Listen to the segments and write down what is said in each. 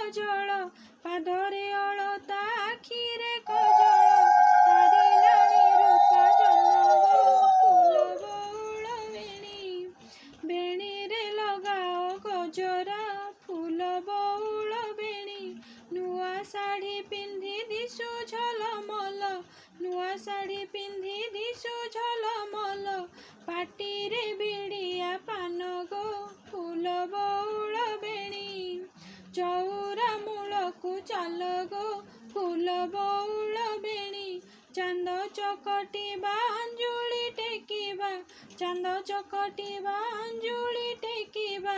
କଜଳ ପାଦରେ ଅଳତା ଆଖିରେ କଜଳ ତାରିଲାଣି ରୂପା ଜହ୍ନ ଫୁଲ ବଉଳ ବେଣୀରେ ଲଗାଅ ଗଜରା ଫୁଲ ବଉଳ ବେଣୀ ନୂଆ ଶାଢ଼ୀ ପିନ୍ଧି ଦିଶୁ ଝଲମଲ ନୂଆ ଶାଢ଼ୀ ପିନ୍ଧି ଦିଶୁ ଝଲମଲ ପାଟିରେ ବିଡ଼ିଆ ପାନ ଗୋ ଫୁଲ ବଉଳ ବେଣୀ ଚଉରା ମୂଳକୁ ଚାଲ ଗୋ ଫୁଲ ବଉଳ ବେଣୀ ଚାନ୍ଦ ଚକଟିବା ଅଞ୍ଜୁଳି ଟେକିବା ଚାନ୍ଦ ଚକଟିବା ଅଞ୍ଜୁଳି ଟେକିବା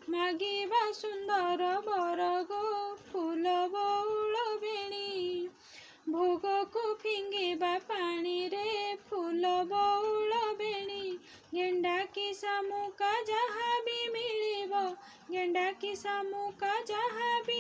ମାଗିବା ସୁନ୍ଦର ବର ଗୋ ଫୁଲ ବଉଳ ବେଣୀ ଭୋଗକୁ ଫିଙ୍ଗିବା ପାଣିରେ ଫୁଲ ବଉଳ ବେଣୀ ଗେଣ୍ଡା କି ଶାମୁକା ଯାହା ବି ମିଳିବ ଗେଣ୍ଡା କି ଶାମୁକା ଯାହା ବି